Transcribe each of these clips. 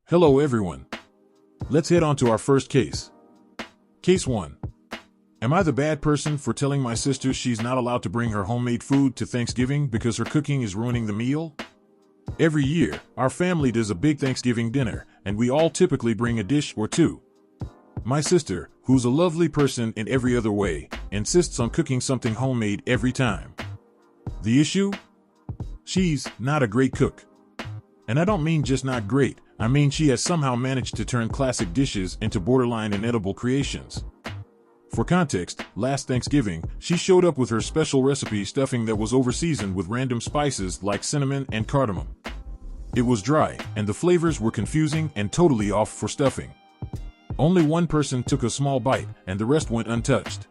Hello everyone. Let's head on to our first case. Case 1. Am I the bad person for telling my sister she's not allowed to bring her homemade food to Thanksgiving because her cooking is ruining the meal? Every year, our family does a big Thanksgiving dinner, and we all typically bring a dish or two. My sister, who's a lovely person in every other way, insists on cooking something homemade every time. The issue? She's not a great cook. And I don't mean just not great, I mean she has somehow managed to turn classic dishes into borderline inedible creations. For context, last Thanksgiving, she showed up with her special recipe stuffing that was over-seasoned with random spices like cinnamon and cardamom. It was dry, and the flavors were confusing and totally off for stuffing. Only one person took a small bite, and the rest went untouched.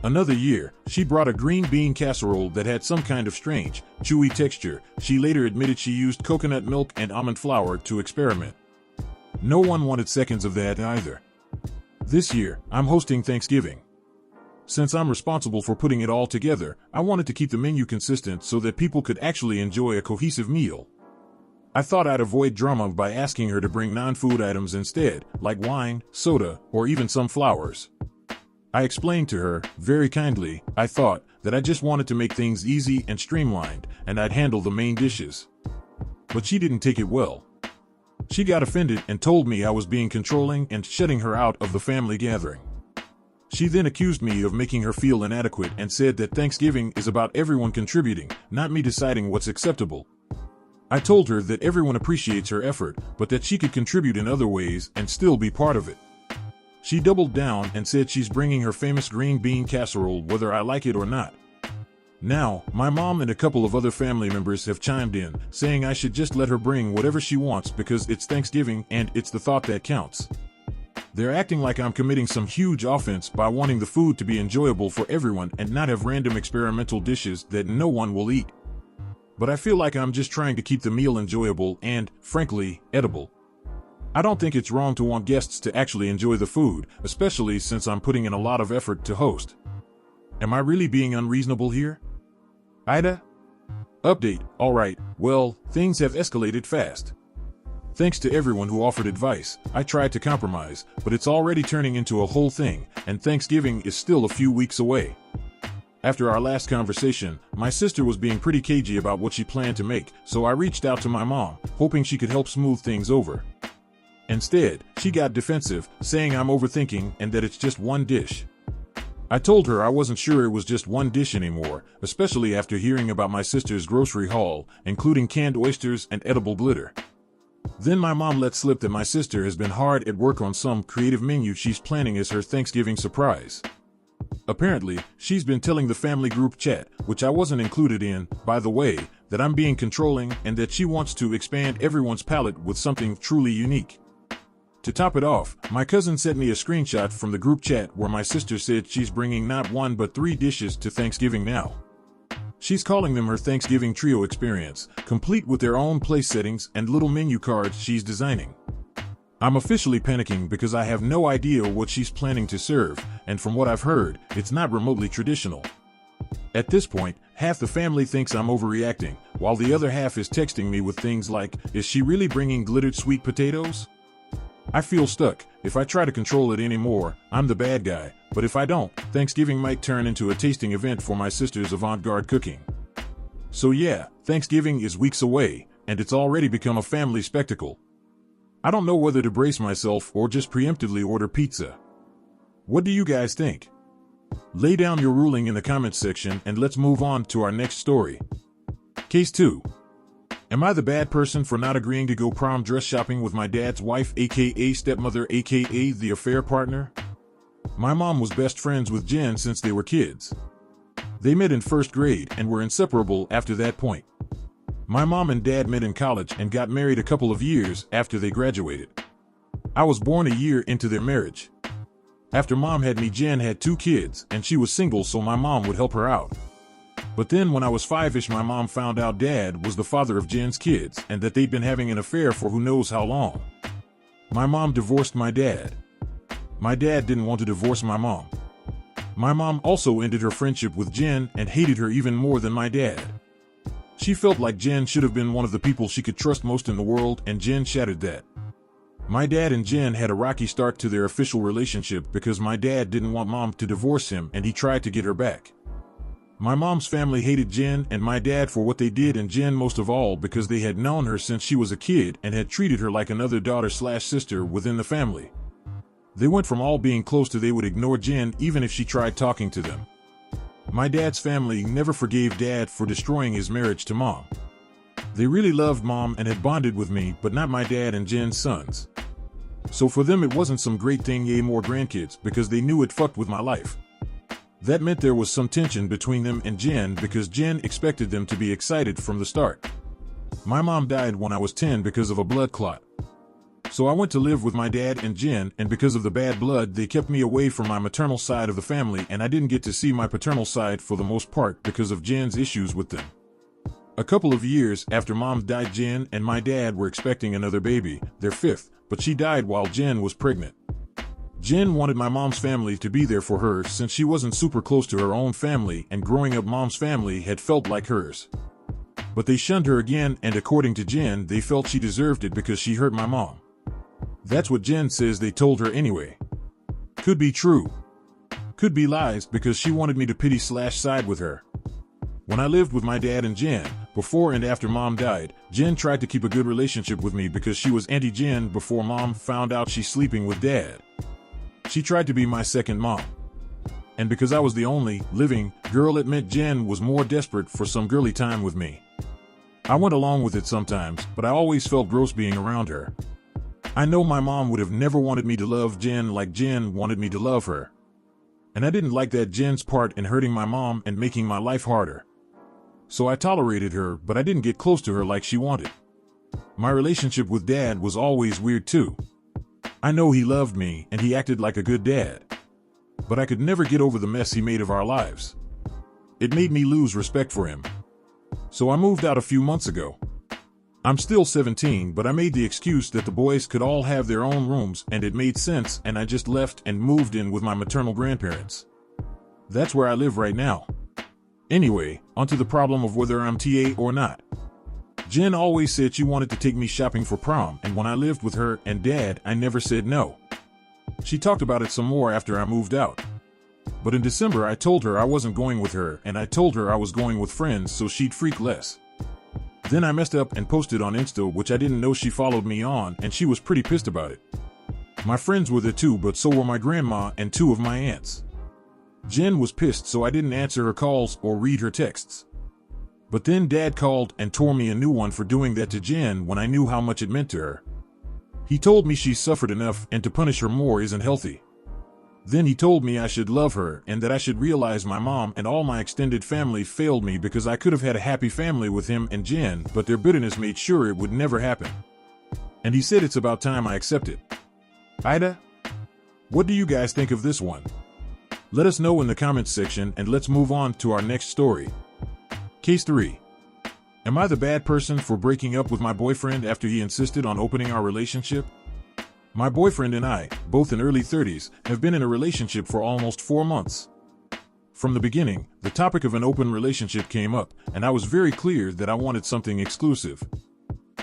Another year, she brought a green bean casserole that had some kind of strange, chewy texture. She later admitted she used coconut milk and almond flour to experiment. No one wanted seconds of that either. This year, I'm hosting Thanksgiving. Since I'm responsible for putting it all together, I wanted to keep the menu consistent so that people could actually enjoy a cohesive meal. I thought I'd avoid drama by asking her to bring non-food items instead, like wine, soda, or even some flowers. I explained to her, very kindly, I thought, that I just wanted to make things easy and streamlined, and I'd handle the main dishes. But she didn't take it well. She got offended and told me I was being controlling and shutting her out of the family gathering. She then accused me of making her feel inadequate and said that Thanksgiving is about everyone contributing, not me deciding what's acceptable. I told her that everyone appreciates her effort, but that she could contribute in other ways and still be part of it. She doubled down and said she's bringing her famous green bean casserole whether I like it or not. Now, my mom and a couple of other family members have chimed in, saying I should just let her bring whatever she wants because it's Thanksgiving and it's the thought that counts. They're acting like I'm committing some huge offense by wanting the food to be enjoyable for everyone and not have random experimental dishes that no one will eat. But I feel like I'm just trying to keep the meal enjoyable and, frankly, edible. I don't think it's wrong to want guests to actually enjoy the food, especially since I'm putting in a lot of effort to host. Am I really being unreasonable here? AITA? Update, alright, well, things have escalated fast. Thanks to everyone who offered advice, I tried to compromise, but it's already turning into a whole thing, and Thanksgiving is still a few weeks away. After our last conversation, my sister was being pretty cagey about what she planned to make, so I reached out to my mom, hoping she could help smooth things over. Instead, she got defensive, saying I'm overthinking and that it's just one dish. I told her I wasn't sure it was just one dish anymore, especially after hearing about my sister's grocery haul, including canned oysters and edible glitter. Then my mom let slip that my sister has been hard at work on some creative menu she's planning as her Thanksgiving surprise. Apparently, she's been telling the family group chat, which I wasn't included in, by the way, that I'm being controlling and that she wants to expand everyone's palate with something truly unique. To top it off, my cousin sent me a screenshot from the group chat where my sister said she's bringing not one but 3 dishes to Thanksgiving now. She's calling them her Thanksgiving trio experience, complete with their own place settings and little menu cards she's designing. I'm officially panicking because I have no idea what she's planning to serve, and from what I've heard, it's not remotely traditional. At this point, half the family thinks I'm overreacting, while the other half is texting me with things like, is she really bringing glittered sweet potatoes? I feel stuck. If I try to control it anymore, I'm the bad guy, but if I don't, Thanksgiving might turn into a tasting event for my sister's avant-garde cooking. So yeah, Thanksgiving is weeks away, and it's already become a family spectacle. I don't know whether to brace myself or just preemptively order pizza. What do you guys think? Lay down your ruling in the comments section and let's move on to our next story. Case 2. Am I the bad person for not agreeing to go prom dress shopping with my dad's wife, aka stepmother, aka the affair partner? My mom was best friends with Jen since they were kids. They met in first grade and were inseparable after that point. My mom and dad met in college and got married a couple of years after they graduated. I was born a year into their marriage. After mom had me, Jen had 2 kids, and she was single, so my mom would help her out. But then when I was 5-ish, my mom found out dad was the father of Jen's kids and that they'd been having an affair for who knows how long. My mom divorced my dad. My dad didn't want to divorce my mom. My mom also ended her friendship with Jen and hated her even more than my dad. She felt like Jen should have been one of the people she could trust most in the world, and Jen shattered that. My dad and Jen had a rocky start to their official relationship because my dad didn't want mom to divorce him and he tried to get her back. My mom's family hated Jen and my dad for what they did, and Jen most of all because they had known her since she was a kid and had treated her like another daughter/sister within the family. They went from all being close to they would ignore Jen even if she tried talking to them. My dad's family never forgave Dad for destroying his marriage to Mom. They really loved Mom and had bonded with me, but not my dad and Jen's sons. So for them it wasn't some great thing, yay more grandkids, because they knew it fucked with my life. That meant there was some tension between them and Jen because Jen expected them to be excited from the start. My mom died when I was 10 because of a blood clot. So I went to live with my dad and Jen, and because of the bad blood they kept me away from my maternal side of the family, and I didn't get to see my paternal side for the most part because of Jen's issues with them. A couple of years after Mom died, Jen and my dad were expecting another baby, their fifth, but she died while Jen was pregnant. Jen wanted my mom's family to be there for her since she wasn't super close to her own family, and growing up Mom's family had felt like hers. But they shunned her again, and according to Jen, they felt she deserved it because she hurt my mom. That's what Jen says they told her anyway. Could be true. Could be lies because she wanted me to pity/side with her. When I lived with my dad and Jen, before and after Mom died, Jen tried to keep a good relationship with me because she was anti-Jen before Mom found out she's sleeping with Dad. She tried to be my second mom. And because I was the only living girl, it meant Jen was more desperate for some girly time with me. I went along with it sometimes, but I always felt gross being around her. I know my mom would have never wanted me to love Jen like Jen wanted me to love her. And I didn't like that Jen's part in hurting my mom and making my life harder. So I tolerated her, but I didn't get close to her like she wanted. My relationship with Dad was always weird too. I know he loved me and he acted like a good dad. But I could never get over the mess he made of our lives. It made me lose respect for him. So I moved out a few months ago. I'm still 17, but I made the excuse that the boys could all have their own rooms, and it made sense, and I just left and moved in with my maternal grandparents. That's where I live right now. Anyway, onto the problem of whether I'm TA or not. Jen always said she wanted to take me shopping for prom, and when I lived with her and Dad, I never said no. She talked about it some more after I moved out. But in December I told her I wasn't going with her, and I told her I was going with friends so she'd freak less. Then I messed up and posted on Insta, which I didn't know she followed me on, and she was pretty pissed about it. My friends were there too, but so were my grandma and two of my aunts. Jen was pissed, so I didn't answer her calls or read her texts. But then Dad called and tore me a new one for doing that to Jen when I knew how much it meant to her. He told me she's suffered enough and to punish her more isn't healthy. Then he told me I should love her and that I should realize my mom and all my extended family failed me because I could have had a happy family with him and Jen, but their bitterness made sure it would never happen. And he said it's about time I accept it. AITA? What do you guys think of this one? Let us know in the comments section, and let's move on to our next story. Case 3. Am I the bad person for breaking up with my boyfriend after he insisted on opening our relationship? My boyfriend and I, both in early 30s, have been in a relationship for almost 4 months. From the beginning, the topic of an open relationship came up, and I was very clear that I wanted something exclusive.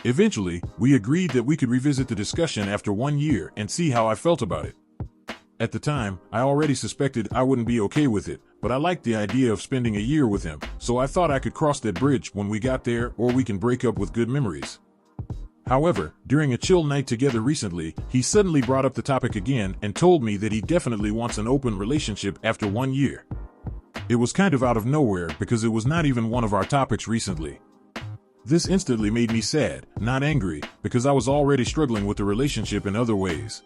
Eventually, we agreed that we could revisit the discussion after 1 year and see how I felt about it. At the time, I already suspected I wouldn't be okay with it, but I liked the idea of spending a year with him, so I thought I could cross that bridge when we got there, or we can break up with good memories. However, during a chill night together recently, he suddenly brought up the topic again and told me that he definitely wants an open relationship after 1 year. It was kind of out of nowhere because it was not even one of our topics recently. This instantly made me sad, not angry, because I was already struggling with the relationship in other ways.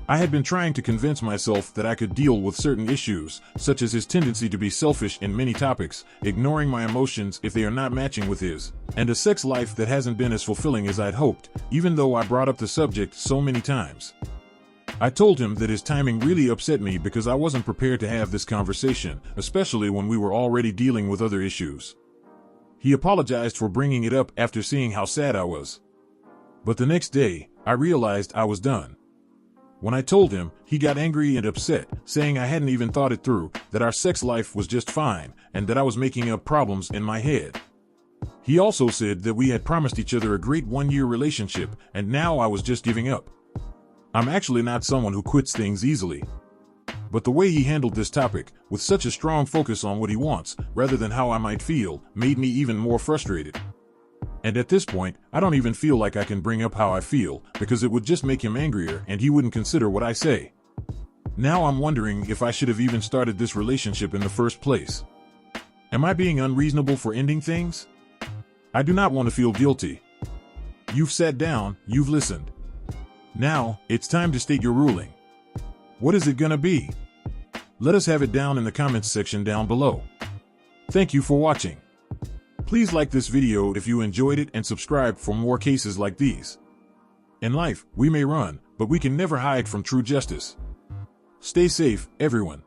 I had been trying to convince myself that I could deal with certain issues, such as his tendency to be selfish in many topics, ignoring my emotions if they are not matching with his, and a sex life that hasn't been as fulfilling as I'd hoped, even though I brought up the subject so many times. I told him that his timing really upset me because I wasn't prepared to have this conversation, especially when we were already dealing with other issues. He apologized for bringing it up after seeing how sad I was. But the next day, I realized I was done. When I told him, he got angry and upset, saying I hadn't even thought it through, that our sex life was just fine, and that I was making up problems in my head. He also said that we had promised each other a great 1 year relationship, and now I was just giving up. I'm actually not someone who quits things easily. But the way he handled this topic, with such a strong focus on what he wants, rather than how I might feel, made me even more frustrated. And at this point, I don't even feel like I can bring up how I feel, because it would just make him angrier and he wouldn't consider what I say. Now I'm wondering if I should have even started this relationship in the first place. Am I being unreasonable for ending things? I do not want to feel guilty. You've sat down, you've listened. Now, it's time to state your ruling. What is it gonna be? Let us have it down in the comments section down below. Thank you for watching. Please like this video if you enjoyed it and subscribe for more cases like these. In life, we may run, but we can never hide from true justice. Stay safe, everyone.